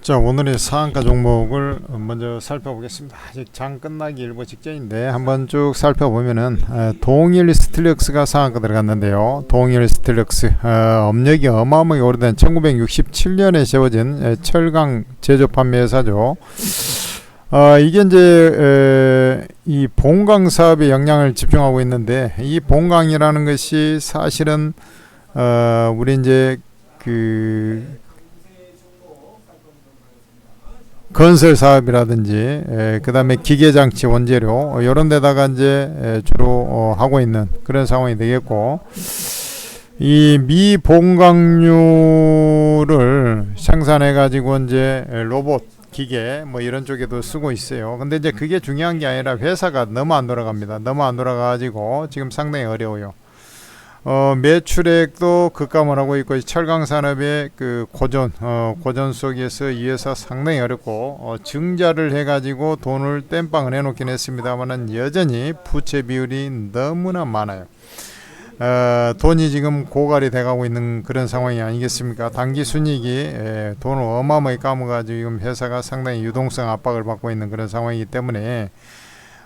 자, 오늘의 상한가 종목을 먼저 살펴보겠습니다. 아직 장 끝나기 일보 직전인데 한번 쭉 살펴보면은 동일 스틸럭스가 상한가 들어갔는데요. 동일 스틸럭스 업력이 어마어마하게 오래된 1967년에 세워진 철강 제조 판매 회사죠. 이게 이제 이 본강 사업에 영향을 집중하고 있는데, 이 본강이라는 것이 사실은 우리 이제 그 건설 사업이라든지 그 다음에 기계장치 원재료 이런 데다가 이제 주로 하고 있는 그런 상황이 되겠고, 이 미본강류를 생산해 가지고 이제 로봇 기계 뭐 이런 쪽에도 쓰고 있어요. 근데 이제 그게 중요한 게 아니라 회사가 너무 안 돌아갑니다. 너무 안 돌아가 가지고 지금 상당히 어려워요. 매출액도 급감을 하고 있고, 철강 산업의 그 고전 속에서 이 회사 상당히 어렵고, 증자를 해가지고 돈을 땜빵을 해놓긴 했습니다만은 여전히 부채 비율이 너무나 많아요. 돈이 지금 고갈이 돼가고 있는 그런 상황이 아니겠습니까? 단기 순이익이 돈을 어마어마하게 까먹어가지고 지금 회사가 상당히 유동성 압박을 받고 있는 그런 상황이기 때문에,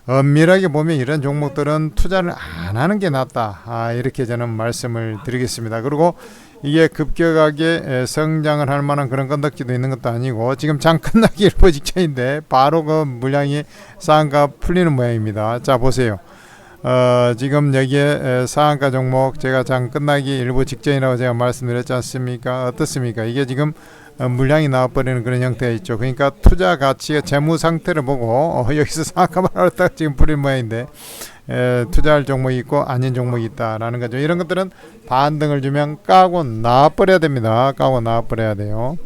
엄밀하게 보면 이런 종목들은 투자를 안 하는 게 낫다, 이렇게 저는 말씀을 드리겠습니다. 그리고 이게 급격하게 성장을 할 만한 그런 건덕지도 있는 것도 아니고, 지금 장 끝나기 일보 직전인데 바로 그 물량이 상한가 풀리는 모양입니다. 자, 보세요. 지금 여기에 상한가 종목, 제가 장 끝나기 일보 직전이라고 제가 말씀드렸지 않습니까? 어떻습니까? 이게 지금 물량이 나와버리는 그런 형태가 있죠. 그러니까 투자 가치의 재무 상태를 보고 여기서 상한가만 알았다가 지금 풀린 모양인데, 투자할 종목이 있고 아닌 종목이 있다라는 거죠. 이런 것들은 반등을 주면 까고 나와버려야 됩니다. 까고 나와버려야 돼요.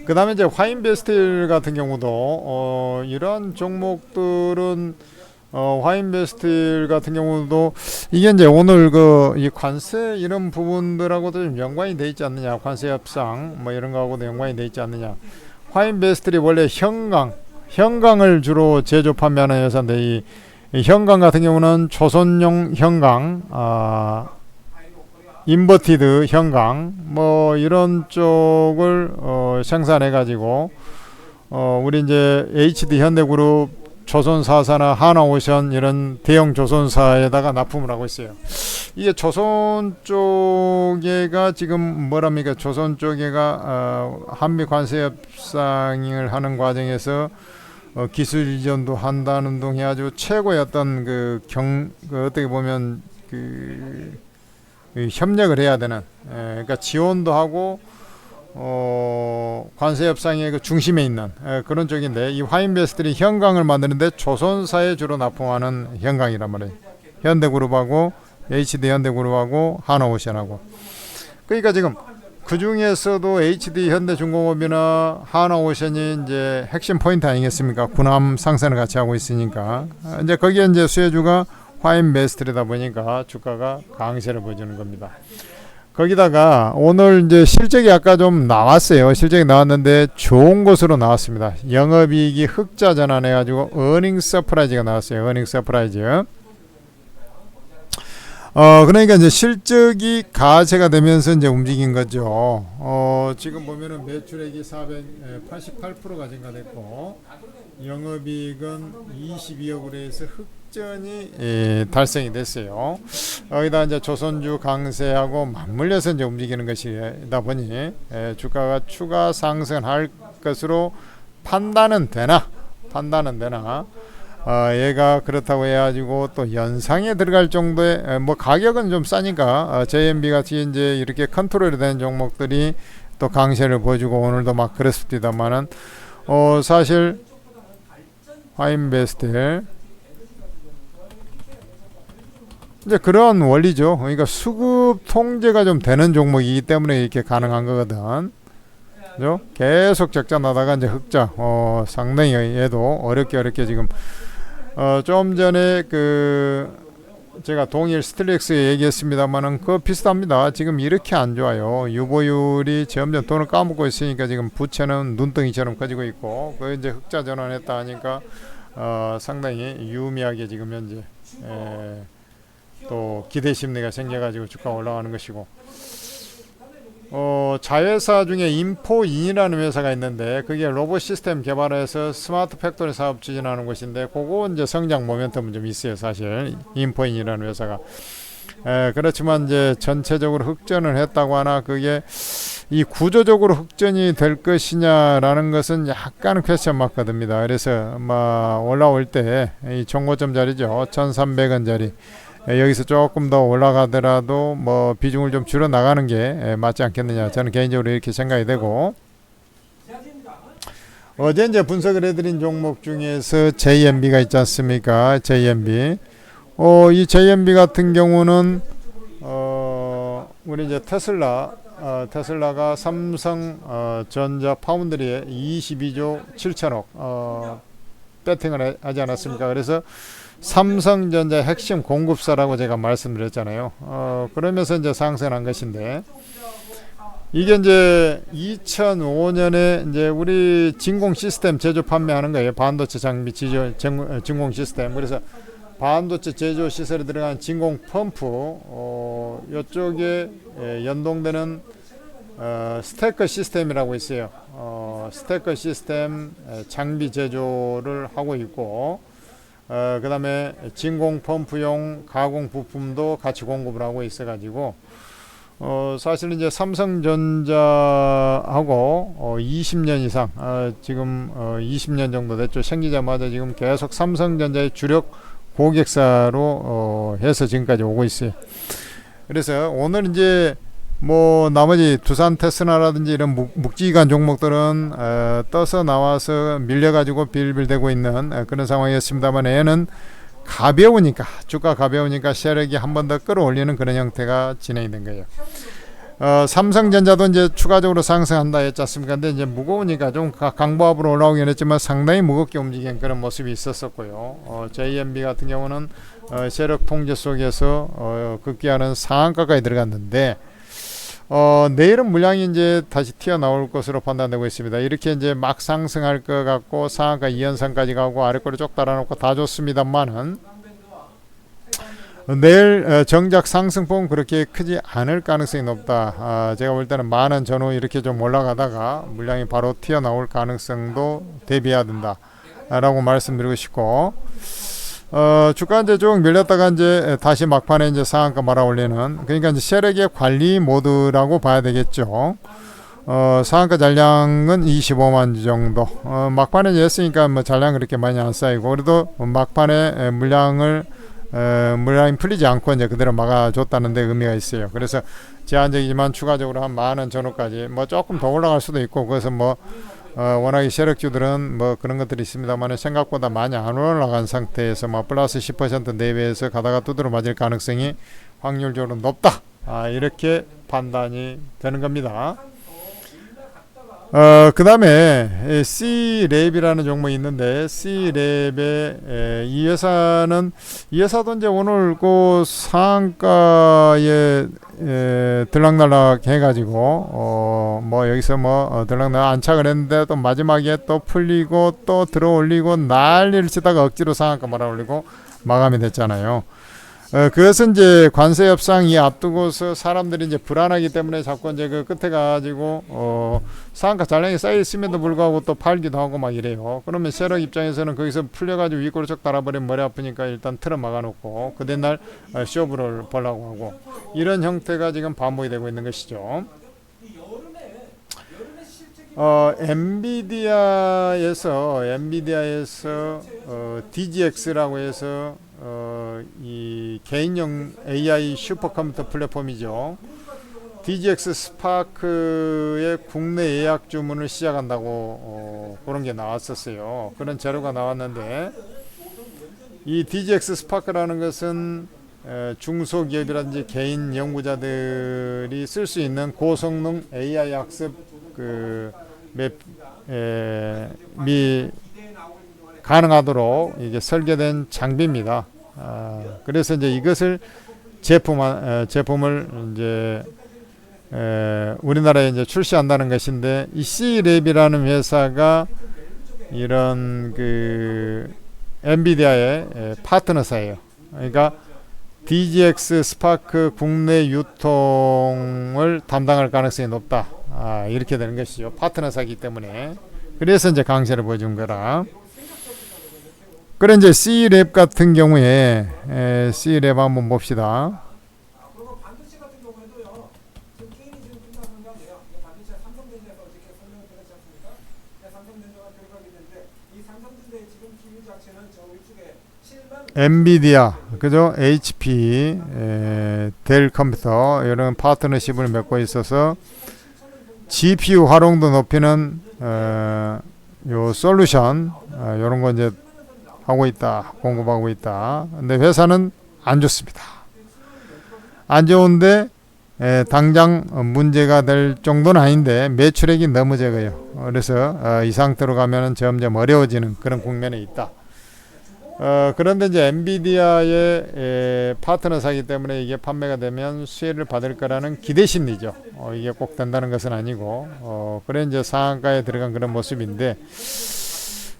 그 다음에 이제 화인베스틸 같은 경우도 이런 종목들은 화인베스틸 같은 경우도 이게 이제 오늘 이 관세 이런 부분들하고도 좀 연관이 돼 있지 않느냐, 관세 협상 뭐 이런 거하고도 연관이 돼 있지 않느냐. 화인베스틸이 원래 형광을 주로 제조 판매하는 회사인데, 이 형광 같은 경우는 조선용 형광, 인버티드 형광 뭐 이런 쪽을 생산해 가지고 우리 이제 HD 현대그룹, 조선사사나 하나오션 이런 대형 조선사에다가 납품을 하고 있어요. 이게 조선 쪽에가 지금 뭐랍니까? 조선 쪽에가 한미 관세 협상을 하는 과정에서 기술 이전도 한다는 둥 해가지고 최고의 어떤 어떻게 보면 협력을 해야 되는, 그러니까 지원도 하고 관세 협상의 그 중심에 있는 그런 쪽인데, 이 화인베스틸이 형광을 만드는데 조선사에 주로 납품하는 형광이란 말이에요. 현대그룹하고 HD 현대그룹하고 하나오션하고. 그러니까 지금 그 중에서도 HD 현대중공업이나 하나오션이 이제 핵심 포인트 아니겠습니까? 군함 상선을 같이 하고 있으니까 이제 거기에 이제 수혜주가 화인베스틸이다 보니까 주가가 강세를 보여주는 겁니다. 거기다가 오늘 이제 실적이 아까 좀 나왔어요. 실적이 나왔는데 좋은 것으로 나왔습니다. 영업이익이 흑자 전환해가지고 어닝 서프라이즈가 나왔어요. 어닝 서프라이즈. 그러니까 이제 실적이 가세가 되면서 이제 움직인 거죠. 지금 보면은 매출액이 488%가 증가됐고, 영업이익은 22억으로 해서 흑전이 달성이 됐어요. 여기다 이제 조선주 강세하고 맞물려서 이제 움직이는 것이다 보니 주가가 추가 상승할 것으로 판단은 되나 얘가 그렇다고 해가지고 또 연상에 들어갈 정도의 뭐 가격은 좀 싸니까 JMB 같이 이제 이렇게 컨트롤이 되는 종목들이 또 강세를 보여주고 오늘도 막 그랬습니다만은 사실 화인베스틸 이제 그런 원리죠. 그러니까 수급 통제가 좀 되는 종목이기 때문에 이렇게 가능한 거거든. 그죠? 계속 적자 나다가 이제 흑자. 상당히 얘도 어렵게 지금 좀 전에 제가 동일 스틸렉스 얘기했습니다만은 그거 비슷합니다. 지금 이렇게 안 좋아요. 유보율이 점점 돈을 까먹고 있으니까 지금 부채는 눈덩이처럼 커지고 있고, 그 이제 흑자 전환했다 하니까 상당히 유의미하게 지금 현재 또 기대 심리가 생겨가지고 주가 올라가는 것이고, 자회사 중에 인포인이라는 회사가 있는데 그게 로봇 시스템 개발해서 스마트 팩토리 사업 추진하는 곳인데 그거 이제 성장 모멘텀은 좀 있어요. 사실 인포인이라는 회사가. 그렇지만 이제 전체적으로 흑전을 했다고 하나 그게 이 구조적으로 흑전이 될 것이냐라는 것은 약간 퀘스천 마크가 듭니다. 그래서 올라올 때 이 종고점 자리죠. 1,300원 자리. 여기서 조금 더 올라가더라도 뭐 비중을 좀 줄여 나가는 게 맞지 않겠느냐. 저는 개인적으로 이렇게 생각이 되고, 어제 이제 분석을 해드린 종목 중에서 JMB가 있지 않습니까? JMB. 이 JMB 같은 경우는 우리 이제 테슬라가 삼성 전자 파운드리에 22조 7천억 배팅을 하지 않았습니까? 그래서 삼성전자 핵심 공급사라고 제가 말씀드렸잖아요. 그러면서 이제 상승한 것인데, 이게 이제 2005년에 이제 우리 진공 시스템 제조 판매하는 거예요. 반도체 장비 진공 시스템. 그래서 반도체 제조 시설에 들어간 진공 펌프, 이쪽에 연동되는 스테커 시스템이라고 있어요. 스테커 시스템 장비 제조를 하고 있고, 그 다음에 진공 펌프용 가공 부품도 같이 공급을 하고 있어가지고, 사실 이제 삼성전자하고 20년 이상, 지금 20년 정도 됐죠. 생기자마자 지금 계속 삼성전자의 주력 고객사로 해서 지금까지 오고 있어요. 그래서 오늘 이제 뭐 나머지 두산 테스나라든지 이런 묵지기관 종목들은 떠서 나와서 밀려가지고 빌빌대고 있는 그런 상황이었습니다만, 얘는 가벼우니까, 주가 가벼우니까 세력이 한 번 더 끌어올리는 그런 형태가 진행이 된 거예요. 삼성전자도 이제 추가적으로 상승한다 했지 않습니까? 근데 이제 무거우니까 좀 강보합으로 올라오긴 했지만 상당히 무겁게 움직이는 그런 모습이 있었었고요. JMB 같은 경우는 세력 통제 속에서 급기야는 상한가까지 들어갔는데, 내일은 물량이 이제 다시 튀어나올 것으로 판단되고 있습니다. 이렇게 이제 막 상승할 것 같고 상한가 2연상까지 가고 아래꼬리 쪽 달아놓고 다 좋습니다만은, 내일 정작 상승폭은 그렇게 크지 않을 가능성이 높다. 제가 볼 때는 만원 전후 이렇게 좀 올라가다가 물량이 바로 튀어나올 가능성도 대비해야 된다 라고 말씀드리고 싶고, 주가 이제 쭉 밀렸다가 이제 다시 막판에 이제 상한가 말아 올리는, 그러니까 이제 세력의 관리 모드라고 봐야 되겠죠. 상한가 잔량은 25만 주 정도. 막판에 했으니까 뭐 잔량 그렇게 많이 안 쌓이고, 그래도 막판에 물량이 풀리지 않고 이제 그대로 막아줬다는 데 의미가 있어요. 그래서 제한적이지만 추가적으로 한 만원 전후까지 뭐 조금 더 올라갈 수도 있고, 그래서 뭐 워낙에 세력주들은 뭐 그런 것들이 있습니다만 생각보다 많이 안 올라간 상태에서 뭐 플러스 10% 내외에서 가다가 두드러 맞을 가능성이 확률적으로 높다. 이렇게 판단이 되는 겁니다. 그 다음에 C랩이라는 종목이 있는데, C랩의 이 회사도 이제 오늘 그 상한가에 들락날락 해가지고 뭐 여기서 뭐 들락날락 안착을 했는데 또 마지막에 또 풀리고 또 들어올리고 난리를 치다가 억지로 상한가 말아올리고 마감이 됐잖아요. 그것은 이제 관세 협상이 앞두고서 사람들이 이제 불안하기 때문에 자꾸 이제 그 끝에 가지고 상한가 잔량이 쌓여 있음에도 불구하고 또 팔기도 하고 막 이래요. 그러면 세력 입장에서는 거기서 풀려가지고 윗골을 쭉 달아버리면 머리 아프니까 일단 틀어 막아놓고 그 다음날 쇼부를 보려고 하고, 이런 형태가 지금 반복이 되고 있는 것이죠. 엔비디아에서 DGX라고 해서 이 개인용 AI 슈퍼컴퓨터 플랫폼이죠. DGX 스파크의 국내 예약 주문을 시작한다고 그런 게 나왔었어요. 그런 자료가 나왔는데, 이 DGX 스파크라는 것은 중소기업이라든지 개인 연구자들이 쓸 수 있는 고성능 AI 학습 가능하도록 이게 설계된 장비입니다. 그래서 이제 이것을 제품을 이제 우리나라에 이제 출시한다는 것인데, 이 C랩이라는 회사가 이런 그 엔비디아의 파트너사예요. 그러니까 DGX 스파크 국내 유통을 담당할 가능성이 높다. 이렇게 되는 것이죠. 파트너사기 때문에. 그래서 이제 강세를 보여준 거라. 그래 이제 C랩 같은 경우에 C랩 한번 봅시다. 그리고 반도체 같은 경우에도요. 지금 게임이 지금 끝나는 건데요. 반도체 삼성전자에서 어저께 설명을 드렸지 않습니까? 삼성전자가 들어가게 되는데 이 삼성전자의 지금 기류 자체는 저 위쪽에 7만 엔비디아, 그죠? HP, 델 컴퓨터 이런 파트너십을 맺고 있어서 GPU 활용도 높이는 요 솔루션 이런 거 이제 하고 있다, 공급하고 있다. 근데 회사는 안 좋습니다. 안 좋은데 당장 문제가 될 정도는 아닌데 매출액이 너무 적어요. 그래서 이 상태로 가면은 점점 어려워지는 그런 국면에 있다. 그런데 이제 엔비디아의 파트너사기 때문에 이게 판매가 되면 수혜를 받을 거라는 기대 심리죠. 이게 꼭 된다는 것은 아니고, 그래 이제 상한가에 들어간 그런 모습인데,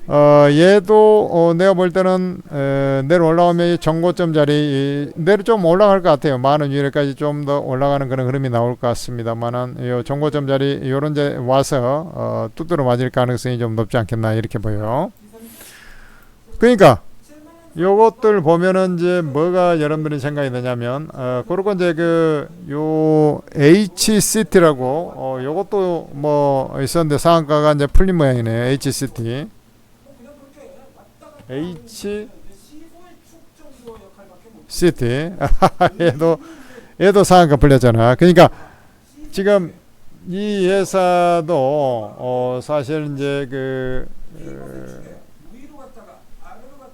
얘도 내가 볼 때는 내려 올라오면 정고점 자리 내려 좀 올라갈 것 같아요. 10,000원 위에까지 좀 더 올라가는 그런 흐름이 나올 것 같습니다만은 요 정고점 자리 요런 데 와서 두드러 맞을 가능성이 좀 높지 않겠나 이렇게 보여요. 그러니까 요것들 보면은 이제 뭐가 여러분들이 생각이 드냐면 그리고 이제 요 HCT라고 요것도 뭐 있었는데 상한가가 이제 풀린 모양이네. HCT 얘도 상한가 풀렸잖아. 그러니까 지금 이 회사도 사실 이제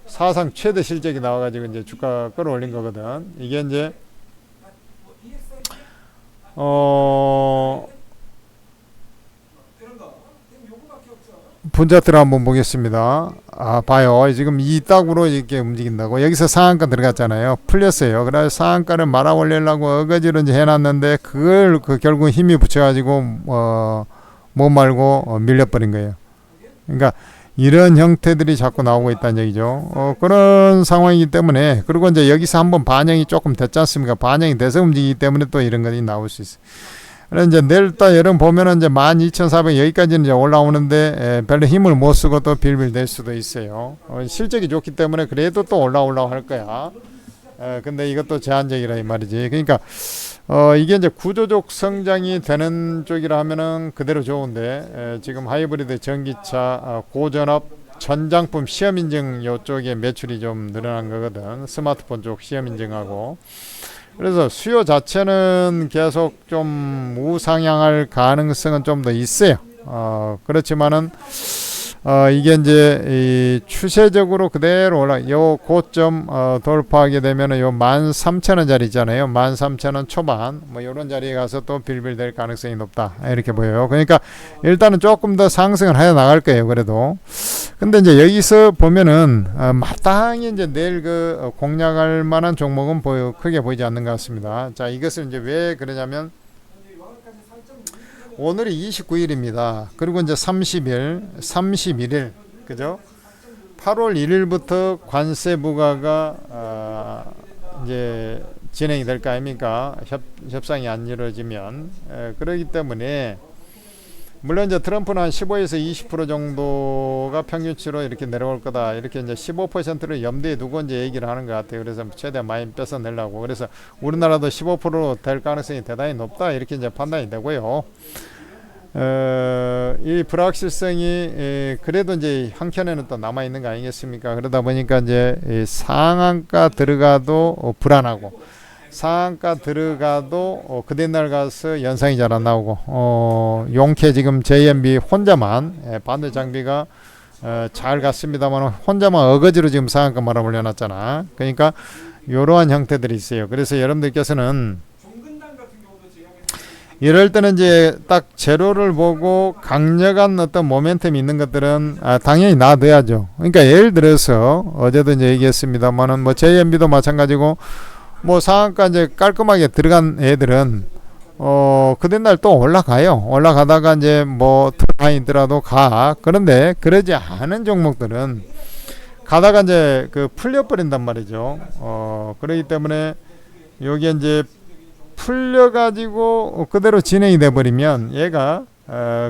사상 최대 실적이 나와가지고 이제 주가 끌어올린 거거든. 이게 이제 분자트를 한번 보겠습니다. 봐요. 지금 이 딱으로 이렇게 움직인다고. 여기서 상한가 들어갔잖아요. 풀렸어요. 그래서 상한가를 말아 올리려고 어거지로 이제 해놨는데 그걸 결국 힘이 붙여가지고 못 말고 밀려버린 거예요. 그러니까 이런 형태들이 자꾸 나오고 있다는 얘기죠. 그런 상황이기 때문에, 그리고 이제 여기서 한번 반영이 조금 됐지 않습니까? 반영이 돼서 움직이기 때문에 또 이런 것이 나올 수 있어요. 그래서 이제 내일 또 여름 보면은 이제 12,400 여기까지는 이제 올라오는데 별로 힘을 못 쓰고 또 빌빌 될 수도 있어요. 실적이 좋기 때문에 그래도 또 올라오려고 할 거야. 근데 이것도 제한적이라 이 말이지. 그러니까 이게 이제 구조적 성장이 되는 쪽이라 하면은 그대로 좋은데 지금 하이브리드 전기차 고전압 전장품 시험 인증 요쪽에 매출이 좀 늘어난 거거든. 스마트폰 쪽 시험 인증하고. 그래서 수요 자체는 계속 좀 우상향할 가능성은 좀 더 있어요. 그렇지만은 이게 이제 이 추세적으로 그대로 요 고점 돌파하게 되면은 요 13,000원짜리 있잖아요. 13,000원 초반 뭐 요런 자리에 가서 또 빌빌될 가능성이 높다 이렇게 보여요. 그러니까 일단은 조금 더 상승을 해 나갈 거예요. 그래도 근데 이제 여기서 보면은 마땅히 이제 내일 공략할 만한 종목은 크게 보이지 않는 것 같습니다. 자, 이것을 이제 왜 그러냐면 오늘이 29일입니다. 그리고 이제 31일, 그죠? 8월 1일부터 관세 부과가 이제 진행이 될 거 아닙니까? 협상이 안 이루어지면. 그렇기 때문에 물론 이제 트럼프는 한 15에서 20% 정도가 평균치로 이렇게 내려올 거다. 이렇게 이제 15%를 염두에 두고 이제 얘기를 하는 것 같아요. 그래서 최대한 많이 뺏어내려고. 그래서 우리나라도 15%될 가능성이 대단히 높다. 이렇게 이제 판단이 되고요. 이 불확실성이 그래도 이제 한켠에는 또 남아 있는 거 아니겠습니까? 그러다 보니까 이제 상한가 들어가도 불안하고 상한가 들어가도 그 다음날 가서 연상이 잘 안 나오고 용케 지금 JMB 혼자만 반도체 장비가 잘 갔습니다만 혼자만 어거지로 지금 상한가 말아 올려놨잖아. 그러니까 이러한 형태들이 있어요. 그래서 여러분들께서는 이럴 때는 이제 딱 재료를 보고 강력한 어떤 모멘텀이 있는 것들은 당연히 놔둬야죠. 그러니까 예를 들어서 어제도 이제 얘기했습니다만은 뭐 JMB도 마찬가지고 뭐 상한가 이제 깔끔하게 들어간 애들은 그 다음날 또 올라가요. 올라가다가 이제 뭐 트라이더라도 가. 그런데 그러지 않은 종목들은 가다가 이제 풀려버린단 말이죠. 그렇기 때문에 요게 이제 풀려가지고 그대로 진행이 돼버리면 얘가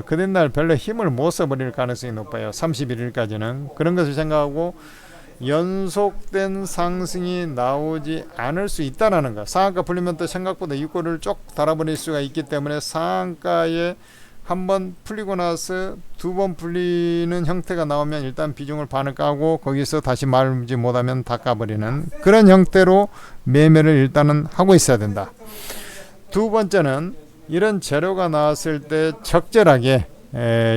그 다음날 별로 힘을 못 써버릴 가능성이 높아요. 31일까지는. 그런 것을 생각하고 연속된 상승이 나오지 않을 수 있다라는 거. 상한가 풀리면 또 생각보다 이꼬를 쭉 달아버릴 수가 있기 때문에 상한가에 한번 풀리고 나서 두 번 풀리는 형태가 나오면 일단 비중을 반을 까고 거기서 다시 말지 못하면 다 까버리는 그런 형태로 매매를 일단은 하고 있어야 된다. 두 번째는 이런 재료가 나왔을 때 적절하게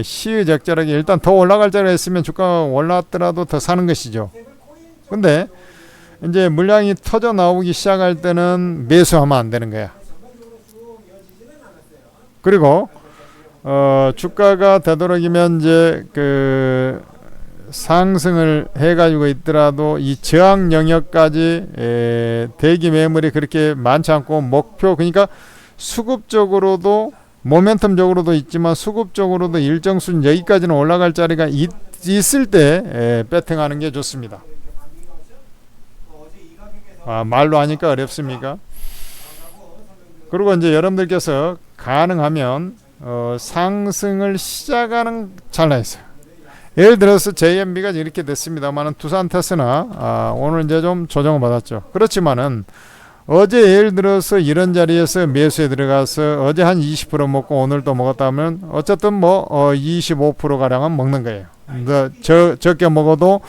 시의적절하게 일단 더 올라갈 자리가 있으면 주가가 올랐더라도 더 사는 것이죠. 근데 이제 물량이 터져 나오기 시작할 때는 매수하면 안 되는 거야. 그리고 주가가 되도록이면 이제 그 상승을 해가지고 있더라도 이 저항 영역까지 대기 매물이 그렇게 많지 않고 목표, 그러니까 수급적으로도 모멘텀적으로도 있지만 수급적으로도 일정 수준 여기까지는 올라갈 자리가 있을 때 배팅하는 게 좋습니다. 말로 하니까 어렵습니까? 그리고 이제 여러분들께서 가능하면 상승을 시작하는 찰나에 있어요. 예를 들어서 JMB가 이렇게 됐습니다만은 두산 테스나 오늘 이제 좀 조정을 받았죠. 그렇지만은 어제 예를 들어서 이런 자리에서 매수에 들어가서 어제 한 20% 먹고 오늘 또 먹었다면 어쨌든 뭐 25% 가량은 먹는 거예요. 적게 먹어도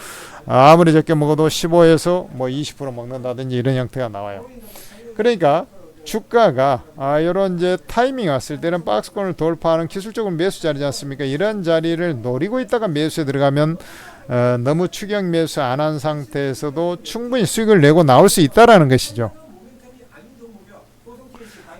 아무리 적게 먹어도 15에서 뭐 20% 먹는다든지 이런 형태가 나와요. 그러니까 주가가 이런 이제 타이밍 왔을 때는 박스권을 돌파하는 기술적으로 매수 자리지 않습니까? 이런 자리를 노리고 있다가 매수에 들어가면 너무 추격 매수 안 한 상태에서도 충분히 수익을 내고 나올 수 있다라는 것이죠.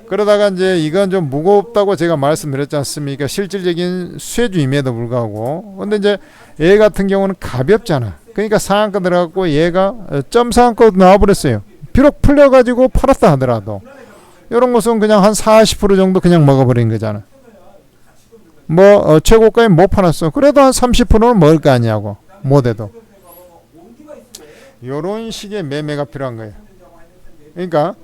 그러다가 이제 이건 좀 무겁다고 제가 말씀드렸지 않습니까? 실질적인 수혜주임에도 불구하고. 근데 이제 얘 같은 경우는 가볍잖아. 그러니까 상한가 들어갔고 얘가 점 상한가 나와버렸어요. 비록 풀려가지고 팔았다 하더라도 이런 것은 그냥 한 40% 정도 그냥 먹어버린 거잖아. 뭐 최고가에 못 팔았어. 그래도 한 30%는 먹을 거 아니냐고. 못해도. 이런 식의 매매가 필요한 거예요. 그러니까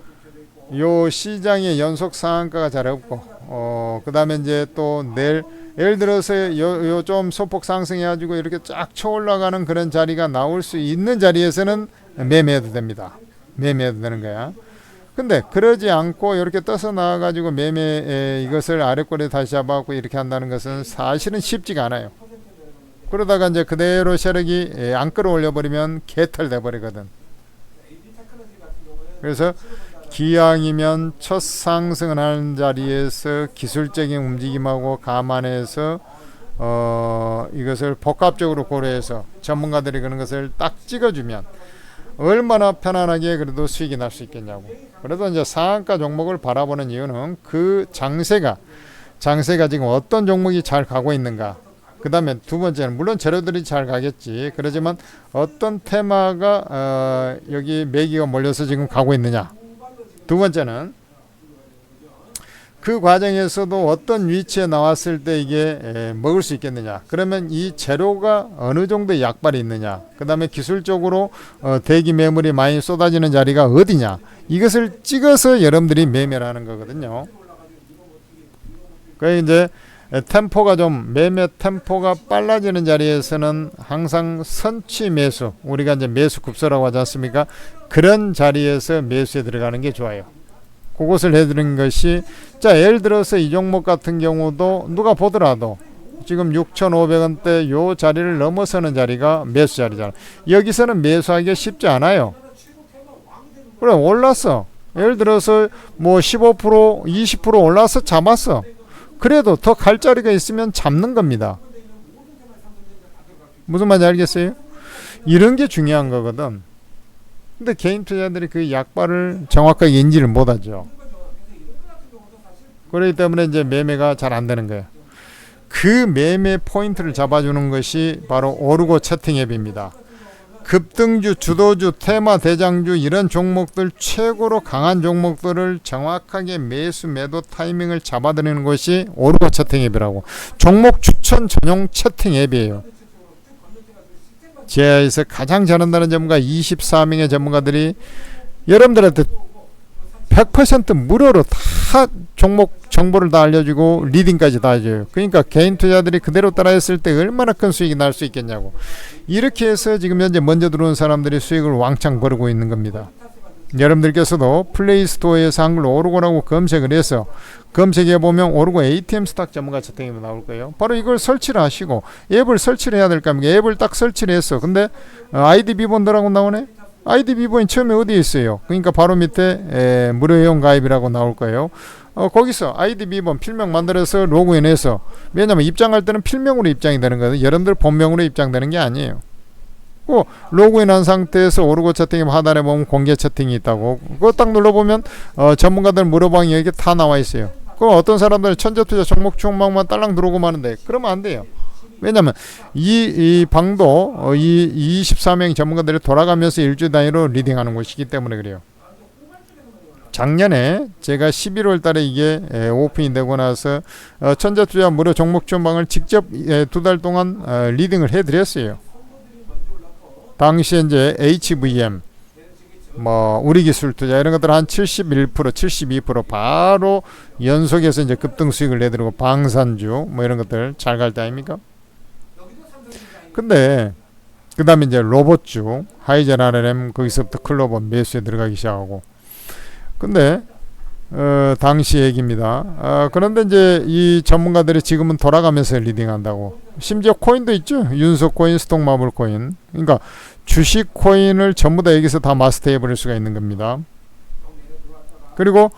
요 시장의 연속 상한가가 잘 없고 그 다음에 이제 또 내일 예를 들어서 요 좀 소폭 상승해 가지고 이렇게 쫙 쳐 올라가는 그런 자리가 나올 수 있는 자리에서는 매매해도 됩니다. 매매해도 되는 거야. 근데 그러지 않고 이렇게 떠서 나와 가지고 매매 이것을 아래꼬리에 다시 잡아갖고 이렇게 한다는 것은 사실은 쉽지가 않아요. 그러다가 이제 그대로 세력이 안 끌어올려 버리면 개털돼 버리거든. 그래서 기왕이면 첫 상승을 하는 자리에서 기술적인 움직임하고 감안해서 이것을 복합적으로 고려해서 전문가들이 그런 것을 딱 찍어주면 얼마나 편안하게 그래도 수익이 날 수 있겠냐고. 그래도 이제 상한가 종목을 바라보는 이유는 그 장세가 지금 어떤 종목이 잘 가고 있는가. 그 다음에 두 번째는 물론 재료들이 잘 가겠지. 그러지만 어떤 테마가 여기 매기가 몰려서 지금 가고 있느냐. 두 번째는 그 과정에서도 어떤 위치에 나왔을 때 이게 먹을 수 있겠느냐. 그러면 이 재료가 어느 정도의 약발이 있느냐. 그 다음에 기술적으로 대기 매물이 많이 쏟아지는 자리가 어디냐. 이것을 찍어서 여러분들이 매매를 하는 거거든요. 그래서 이제 템포가 좀 매매 템포가 빨라지는 자리에서는 항상 선취 매수, 우리가 이제 매수 급소라고 하지 않습니까? 그런 자리에서 매수에 들어가는 게 좋아요. 그것을 해드리는 것이, 자 예를 들어서 이 종목 같은 경우도 누가 보더라도 지금 6,500원대 요 자리를 넘어서는 자리가 매수 자리잖아. 여기서는 매수하기가 쉽지 않아요. 그래 올랐어. 예를 들어서 뭐 15% 20% 올라서 잡았어. 그래도 더 갈 자리가 있으면 잡는 겁니다. 무슨 말인지 알겠어요? 이런 게 중요한 거거든. 근데 개인 투자들이 그 약발을 정확하게 인지를 못하죠. 그렇기 때문에 이제 매매가 잘 안 되는 거예요. 그 매매 포인트를 잡아주는 것이 바로 오르고 채팅 앱입니다. 급등주, 주도주, 테마, 대장주 이런 종목들 최고로 강한 종목들을 정확하게 매수, 매도 타이밍을 잡아드리는 것이 오르고 채팅 앱이라고. 종목 추천 전용 채팅 앱이에요. 지하에서 가장 잘한다는 전문가 24명의 전문가들이 여러분들한테 100% 무료로 다 종목 정보를 다 알려주고 리딩까지 다 해줘요. 그러니까 개인 투자들이 그대로 따라했을 때 얼마나 큰 수익이 날 수 있겠냐고. 이렇게 해서 지금 현재 먼저 들어온 사람들이 수익을 왕창 벌고 있는 겁니다. 여러분들께서도 플레이스토어에서 한글로 오르고라고 검색을 해서 검색해 보면 오르고 ATM 스탁 전문가 채팅이 나올 거예요. 바로 이걸 설치를 하시고 앱을 설치를 해야 될 겁니다. 앱을 딱 설치를 했어. 근데 아이디 비번더라고 나오네. 아이디 비번이 처음에 어디에 있어요? 그러니까 바로 밑에 무료 회원 가입이라고 나올 거예요. 거기서 아이디 비번 필명 만들어서 로그인해서, 왜냐면 입장할 때는 필명으로 입장이 되는 거예요. 여러분들 본명으로 입장되는 게 아니에요. 로그인한 상태에서 오르고 채팅 하단에 보면 공개 채팅이 있다고. 그거 딱 눌러보면 전문가들 무료방이 여기 다 나와 있어요. 그럼 어떤 사람들은 천재투자 종목 총망만 딸랑 들어오고 마는데 그러면 안 돼요. 왜냐면 이 방도 이 24명 전문가들이 돌아가면서 일주일 단위로 리딩하는 곳이기 때문에 그래요. 작년에 제가 11월 달에 이게 오픈이 되고 나서 천재투자 무료 종목 총방을 직접 2달 동안 리딩을 해드렸어요. 당시에 이제 HVM, 우리기술투자 이런 것들 한 71%, 72% 바로 연속해서 이제 급등 수익을 내드리고, 방산주 이런 것들 잘 갈 때 아닙니까? 근데 그 다음에 이제 로봇주, 하이젠 RLM 거기서부터 클로버 매수에 들어가기 시작하고. 근데 당시 얘기입니다. 그런데 이제 이 전문가들이 지금은 돌아가면서 리딩한다고. 심지어 코인도 있죠. 윤석 코인, 스톡마블 코인. 그러니까 주식 코인을 전부 다 여기서 다 마스터해 버릴 수가 있는 겁니다. 그리고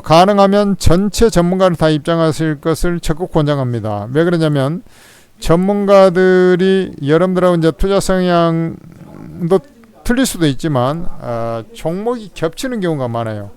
가능하면 전체 전문가를 다 입장하실 것을 적극 권장합니다. 왜 그러냐면 전문가들이 여러분들하고 이제 투자 성향도 틀릴 수도 있지만 종목이 겹치는 경우가 많아요.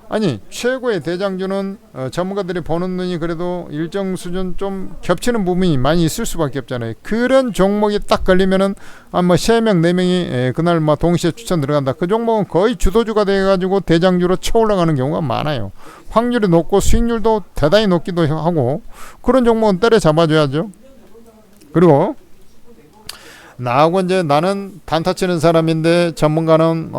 아니, 최고의 대장주는 전문가들이 보는 눈이 그래도 일정 수준 좀 겹치는 부분이 많이 있을 수밖에 없잖아요. 그런 종목이 딱 걸리면은 3명 4명이 그날 동시에 추천 들어간다. 그 종목은 거의 주도주가 돼가지고 대장주로 쳐올라가는 경우가 많아요. 확률이 높고 수익률도 대단히 높기도 하고, 그런 종목은 때려잡아줘야죠. 그리고 나하고 이제 나는 단타 치는 사람인데 전문가는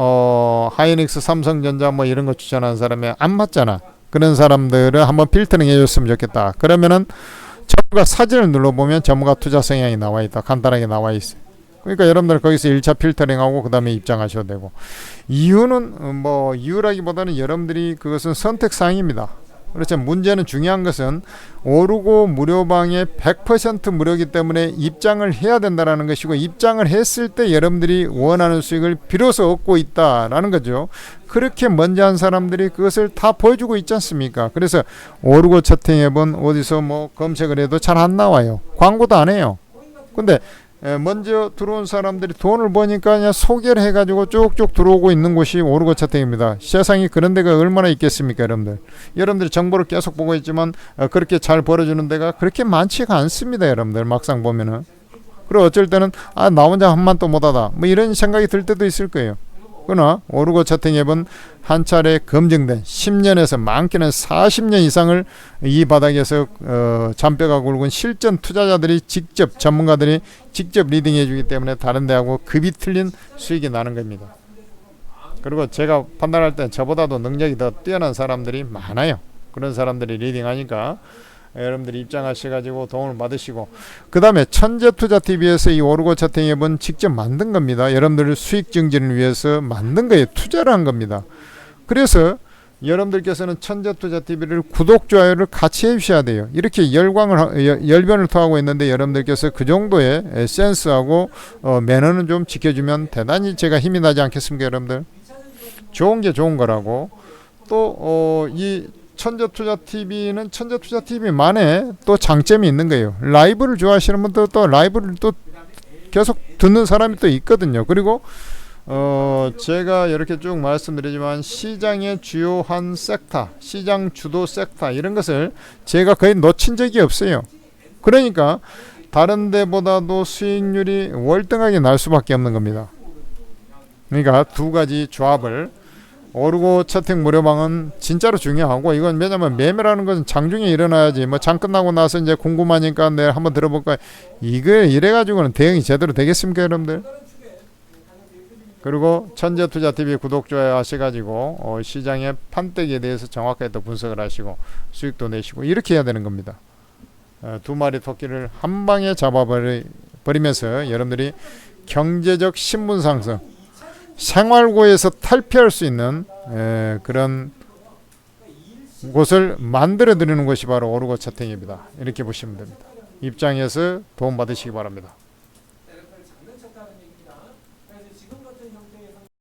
하이닉스, 삼성전자 이런 거 추천하는 사람이 안 맞잖아. 그런 사람들을 한번 필터링 해줬으면 좋겠다. 그러면은 전문가 사진을 눌러보면 전문가 투자 성향이 나와 있다. 간단하게 나와 있어요. 그러니까 여러분들 거기서 1차 필터링하고 그 다음에 입장하셔도 되고. 이유는 이유라기보다는 여러분들이 그것은 선택사항입니다. 그렇죠. 문제는 중요한 것은 오르고 무료방에 100% 무료이기 때문에 입장을 해야 된다는 것이고, 입장을 했을 때 여러분들이 원하는 수익을 비로소 얻고 있다라는 거죠. 그렇게 먼저 한 사람들이 그것을 다 보여주고 있지 않습니까? 그래서 오르고 채팅앱은 어디서 검색을 해도 잘 안 나와요. 광고도 안 해요. 근데 먼저 들어온 사람들이 돈을 버니까 그냥 소개를 해가지고 쭉쭉 들어오고 있는 곳이 오르고 채팅입니다. 세상에 그런 데가 얼마나 있겠습니까, 여러분들? 여러분들이 정보를 계속 보고 있지만 그렇게 잘 벌어주는 데가 그렇게 많지가 않습니다, 여러분들. 막상 보면은. 그리고 어쩔 때는 나 혼자 한만 또 못하다 이런 생각이 들 때도 있을 거예요. 그러나 오르고 채팅 앱은 한 차례 검증된 10년에서 많게는 40년 이상을 이 바닥에서 잔뼈가 굵은 실전 투자자들이 직접, 전문가들이 직접 리딩해 주기 때문에 다른 데하고 급이 틀린 수익이 나는 겁니다. 그리고 제가 판단할 때 저보다도 능력이 더 뛰어난 사람들이 많아요. 그런 사람들이 리딩하니까 여러분들이 입장하셔가지고 도움을 받으시고, 그 다음에 천재투자TV에서 이 오르고 채팅 앱은 직접 만든 겁니다. 여러분들 수익 증진을 위해서 만든 거예요. 투자를 한 겁니다. 그래서 여러분들께서는 천재투자TV를 구독, 좋아요를 같이 해주셔야 돼요. 이렇게 열변을 토하고 있는데 여러분들께서 그 정도의 센스하고 매너는 좀 지켜주면 대단히 제가 힘이 나지 않겠습니까, 여러분들? 좋은 게 좋은 거라고. 또 이 천재투자TV는 천재투자TV만의 또 장점이 있는 거예요. 라이브를 좋아하시는 분들 또 라이브를 또 계속 듣는 사람이 또 있거든요. 그리고 제가 이렇게 쭉 말씀드리지만 시장의 주요한 섹터, 시장 주도 섹터 이런 것을 제가 거의 놓친 적이 없어요. 그러니까 다른 데보다도 수익률이 월등하게 날 수밖에 없는 겁니다. 그러니까 두 가지 조합을, 오르고 채팅 무료방은 진짜로 중요하고, 이건 왜냐면 매매라는 것은 장중에 일어나야지 장 끝나고 나서 이제 궁금하니까 내가 한번 들어볼까, 이거 이래가지고는 대응이 제대로 되겠습니까, 여러분들? 그리고 천재투자TV 구독, 좋아요 하셔가지고 시장의 판때기에 대해서 정확하게 또 분석을 하시고 수익도 내시고 이렇게 해야 되는 겁니다. 두 마리 토끼를 한 방에 잡아버리면서 여러분들이 경제적 신분 상승, 생활고에서 탈피할 수 있는 그런 곳을 만들어 드리는 것이 바로 오르고 차탱입니다. 이렇게 보시면 됩니다. 입장에서 도움 받으시기 바랍니다.